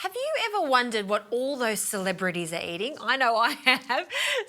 Have you ever wondered what all those celebrities are eating? I know I have.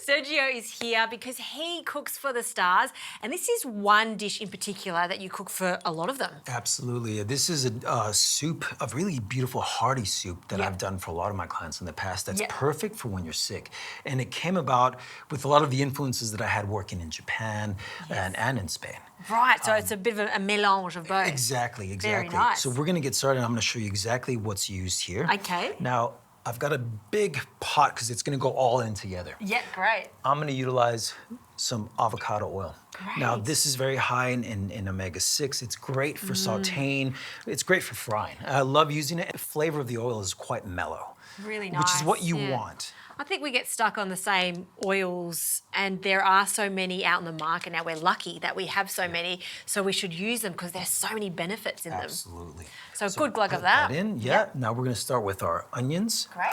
Sergio is here because he cooks for the stars, and this is one dish in particular that you cook for a lot of them. Absolutely. This is a soup, a really beautiful hearty soup that Yep. I've done for a lot of my clients in the past that's Yep. perfect for when you're sick. And it came about with a lot of the influences that I had working in Japan and in Spain. Right, so it's a bit of a mélange of both. Exactly. Very nice. So we're gonna get started. I'm gonna show you exactly what's used here. Okay. Now, I've got a big pot because it's gonna go all in together. Yeah, great. I'm gonna utilize some avocado oil. Great. Now, this is very high in omega-6. It's great for sauteing. It's great for frying. I love using it. The flavor of the oil is quite mellow. Really nice. Which is what you yeah. want. I think we get stuck on the same oils, and there are so many out in the market now. We're lucky that we have so many, so we should use them because there's so many benefits in them. Absolutely. So a good glug of Put that. in, yeah. Yep. Now we're gonna start with our onions. Great.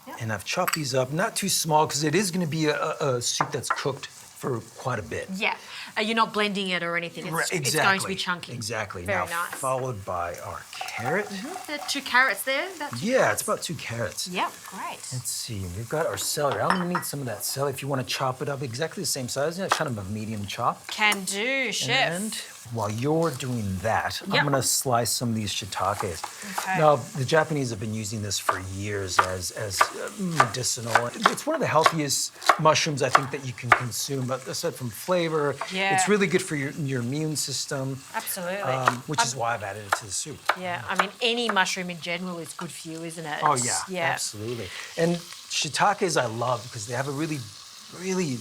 Yep. And I've chopped these up, not too small, because it is gonna be a soup that's cooked for quite a bit. Yeah. You're not blending it or anything. It's going to be chunky. Exactly. Very now, nice. followed by our carrot. There are 2 carrots there. Yeah, it's about 2 carrots. Yep, great. Let's see, we've got our celery. I'm gonna need some of that celery if you wanna chop it up exactly the same size, kind of a medium chop. Can do, chef. And while you're doing that, Yep. I'm gonna slice some of these shiitakes. Okay. Now, the Japanese have been using this for years as medicinal. It's one of the healthiest mushrooms I think that you can consume, but aside from flavor, Yeah. it's really good for your immune system. Absolutely. Which is why I've added it to the soup. Yeah, I mean, any mushroom in general is good for you, isn't it? Oh yeah, Yeah. absolutely. And shiitakes I love because they have a really, really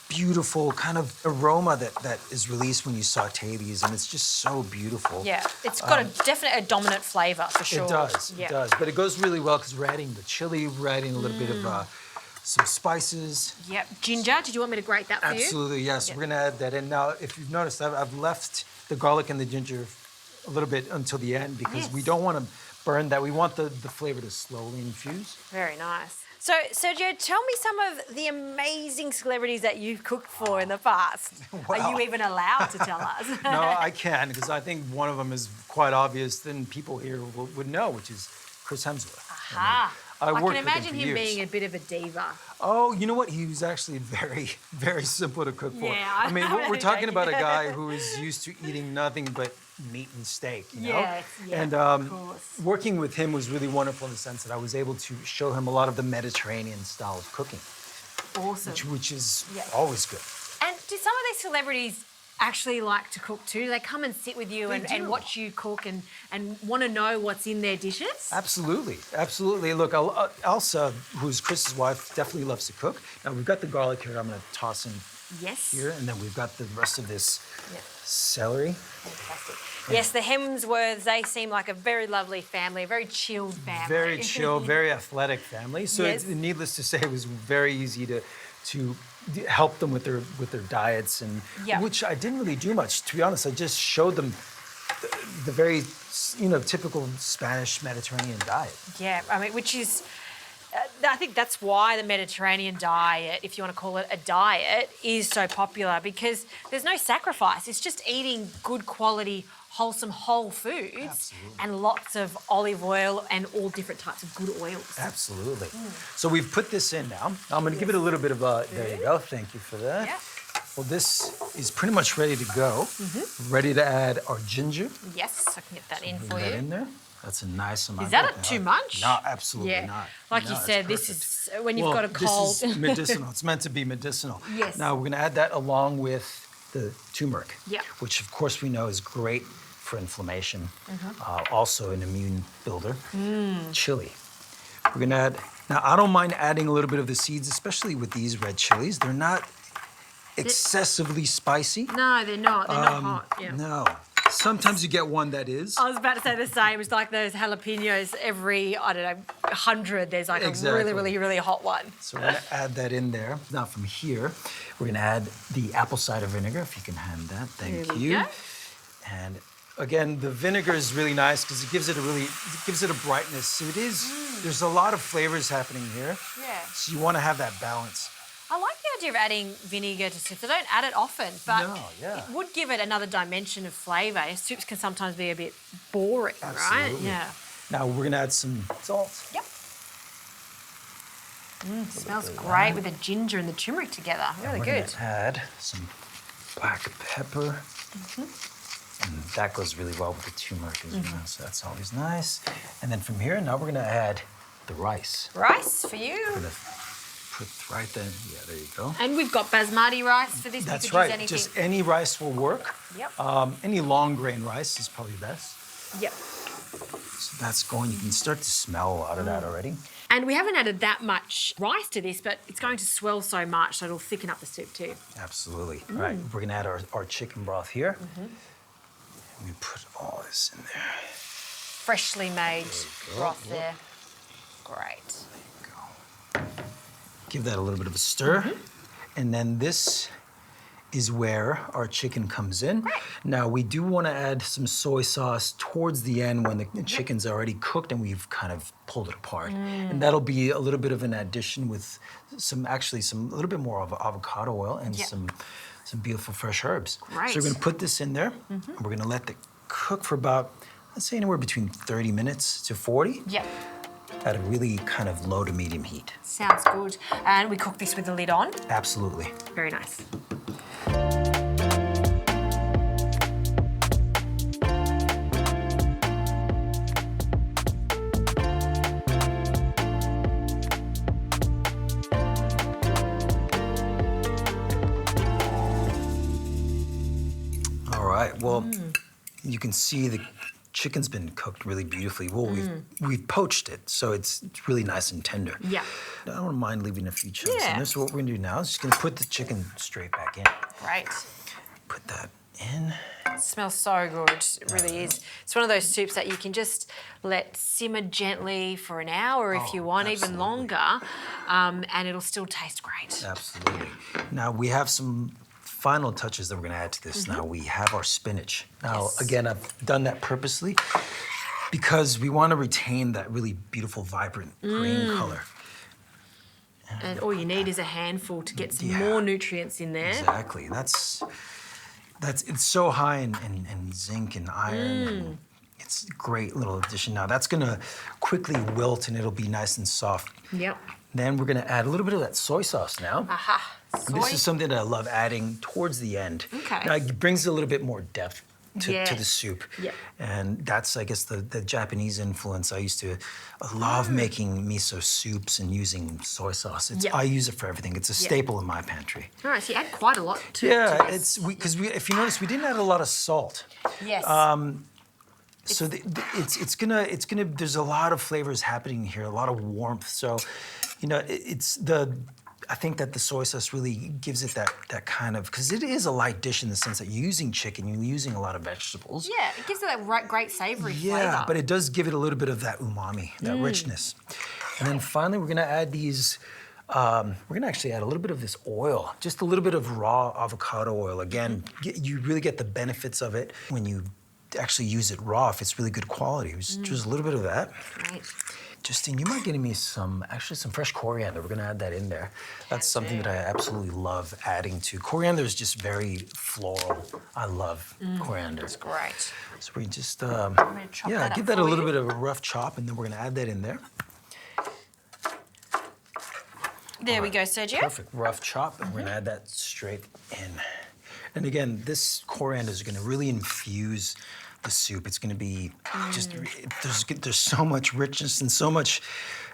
beautiful kind of aroma that is released when you saute these, and it's just so beautiful. Yeah, it's got a dominant flavour for sure. It does, Yeah. it does. But it goes really well because we're adding the chili, we're adding a little bit of some spices. Yep. Ginger, did you want me to grate that for you? Absolutely, yes. Yep. We're gonna add that in. Now, if you've noticed, I've left the garlic and the ginger a little bit until the end because we Yes. don't want to burn that. We want the flavor to slowly infuse. Very nice. So, Sergio, tell me some of the amazing celebrities that you've cooked for in the past. Are you even allowed to tell us? No, I can, because I think one of them is quite obvious, then people here would know, which is Chris Hemsworth. Ah, I I worked can with him imagine for him years. being a bit of a diva. Oh, you know what? He was actually very, very simple to cook for. Yeah, I mean, we're talking joking. about a guy who is used to eating nothing but meat and steak, you know? Yes, yeah, And of course. working with him was really wonderful in the sense that I was able to show him a lot of the Mediterranean style of cooking, Awesome. which is Yeah. always good. And do some of these celebrities actually like to cook too? Do they come and sit with you and do. watch you cook and want to know what's in their dishes? Absolutely, absolutely. Look, Elsa, who's Chris's wife, definitely loves to cook. Now we've got the garlic here. I'm going to toss in Yes. here, and then we've got the rest of this Yeah. celery. Fantastic. Yes, the Hemsworths, they seem like a very lovely family, a very chilled family. Very chill, very athletic family. So Yes. it's, needless to say, it was very easy to help them with their diets, and Yeah. which I didn't really do much. To be honest, I just showed them the very typical Spanish Mediterranean diet. Yeah, I mean, which is, I think that's why the Mediterranean diet, if you want to call it a diet, is so popular because there's no sacrifice. It's just eating good quality, wholesome, whole foods Absolutely. and lots of olive oil and all different types of good oils. Absolutely. So we've put this in now. I'm going to give it a little bit of a. There you go. Thank you for that. Yeah. Well, this is pretty much ready to go. Ready to add our ginger. Yes, I can get that in Bring for that you. in there. That's a nice amount. Is that too much? No, absolutely Yeah. not. Like No, you it's said, this perfect. is when you've got a cold. This is medicinal. It's meant to be medicinal. Yes. Now we're going to add that along with the turmeric, Yep. which of course we know is great for inflammation. Mm-hmm. Also an immune builder. Chili. We're going to add. Now I don't mind adding a little bit of the seeds, especially with these red chilies. They're not excessively spicy. No, they're not. They're not hot. Yeah. No. Sometimes you get one that is. I was about to say the same. It's like those jalapenos every, I don't know, 100. There's like Exactly. a really, really, really hot one. So we're gonna add that in there. Now from here, we're gonna add the apple cider vinegar, if you can hand that, thank There we you. go. And again, the vinegar is really nice because it gives it a brightness. So it is, there's a lot of flavors happening here. Yeah. So you wanna have that balance. I like the idea of adding vinegar to soups. I don't add it often, but No, yeah. it would give it another dimension of flavour. Soups can sometimes be a bit boring, right? Absolutely. Yeah. Now we're gonna add some salt. Yep. Smells great with the ginger and the turmeric together. Really We're good. gonna add some black pepper. And that goes really well with the turmeric as well, so that's always nice. And then from here, now we're gonna add the rice. Rice for you. We're gonna put right then, yeah, there you go. And we've got basmati rice for this. That's we could right, use anything. just any rice will work. Yep. Any long grain rice is probably best. Yep. So that's going, you can start to smell a lot of that already. And we haven't added that much rice to this, but it's going to swell so much that it'll thicken up the soup too. Absolutely. All right, we're gonna add our chicken broth here. And we put all this in there. Freshly made broth there. Great. Go. Give that a little bit of a stir. And then this is where our chicken comes in. Right. Now, we do want to add some soy sauce towards the end when the chicken's already cooked and we've kind of pulled it apart. And that'll be a little bit of an addition with a little bit more of avocado oil and some beautiful fresh herbs. Right. So we're going to put this in there. And we're going to let it cook for about, let's say anywhere between 30 minutes to 40. Yep. At a really kind of low to medium heat. Sounds good. And we cook this with the lid on. Absolutely. Very nice. All right, well, you can see the chicken's been cooked really beautifully. Well, we've poached it, so it's really nice and tender. Yeah. I don't mind leaving a few chunks Yeah. in there. So what we're gonna do now is just gonna put the chicken straight back in. Great. Put that in. It smells so good. It really is. It's one of those soups that you can just let simmer gently for an hour if you want, even absolutely. longer, and it'll still taste great. Absolutely. Now we have some final touches that we're gonna add to this. Now we have our spinach. Now, Yes. again, I've done that purposely because we wanna retain that really beautiful, vibrant green color. And all you need is a handful to get some Yeah. more nutrients in there. Exactly. It's so high in zinc and iron. And it's a great little addition. Now that's gonna quickly wilt and it'll be nice and soft. Yep. Then we're gonna add a little bit of that soy sauce now. Aha. Soy. This is something that I love adding towards the end. Okay. Now it brings a little bit more depth to Yeah. the soup. Yeah. And that's, I guess, the Japanese influence. I love making miso soups and using soy sauce. Yeah. I use it for everything. It's a staple in my pantry. All right, so you add quite a lot to Yeah, to this. because if you notice, we didn't add a lot of salt. Yes. So it's gonna there's a lot of flavors happening here, a lot of warmth. So, I think that the soy sauce really gives it that kind of, because it is a light dish in the sense that you're using chicken, you're using a lot of vegetables. Yeah, it gives it that great savoury flavour. Yeah, but it does give it a little bit of that umami, that richness. And then finally, we're gonna add these. We're gonna actually add a little bit of this oil, just a little bit of raw avocado oil. Again, you really get the benefits of it when you actually use it raw. If it's really good quality, just a little bit of that. Great. Justine, you might get me some fresh coriander. We're gonna add that in there. That's something that I absolutely love adding to. Coriander is just very floral. I love coriander. That's great. So we just, gonna chop that up give that for a little you. bit of a rough chop, and then we're gonna add that in there. There we go, Sergio. Perfect, rough chop, and we're gonna add that straight in. And again, this coriander is gonna really infuse the soup. It's gonna be just, there's so much richness and so much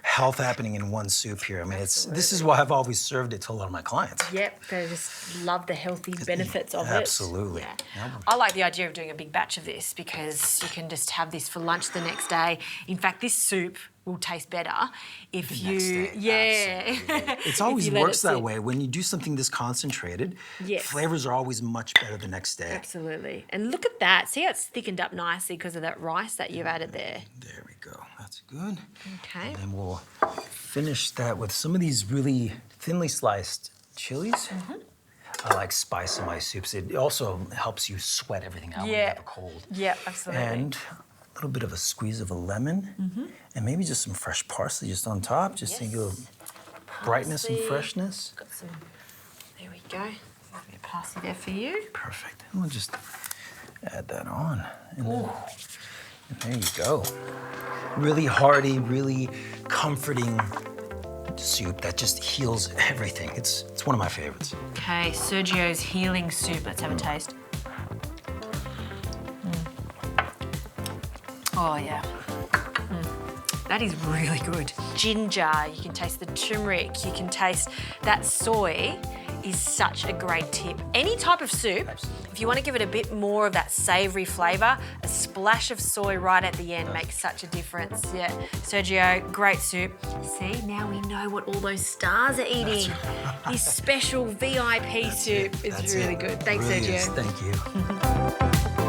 health happening in one soup here. I mean, this is why I've always served it to a lot of my clients. Yep, they just love the healthy benefits of it. Absolutely. Yeah. I like the idea of doing a big batch of this because you can just have this for lunch the next day. In fact, this soup will taste better if you, Next day, yeah. absolutely. It If always you let works it that sit. way. When you do something this concentrated, Yes. flavors are always much better the next day. Absolutely. And look at that. See how it's thickened up nicely because of that rice that you've added there. There we go. That's good. Okay. And then we'll finish that with some of these really thinly sliced chilies. I like spice in my soups. It also helps you sweat everything out when you have a cold. Yeah, absolutely. And a little bit of a squeeze of a lemon, and maybe just some fresh parsley just on top, just to give a brightness and Parsley. freshness. Got some, there we go. A bit of parsley there for you. Perfect. And we'll just add that on. And there you go. really hearty, really comforting soup that just heals everything. It's one of my favorites. Okay, Sergio's healing soup. Let's have a taste. Oh, yeah. That is really good. Ginger, you can taste the turmeric, you can taste that soy is such a great tip. Any type of soup, if you want to give it a bit more of that savoury flavour, a splash of soy right at the end makes such a difference. Yeah, Sergio, great soup. See, now we know what all those stars are eating. This special VIP soup is really good. Thanks, Really Sergio. is. Thank you.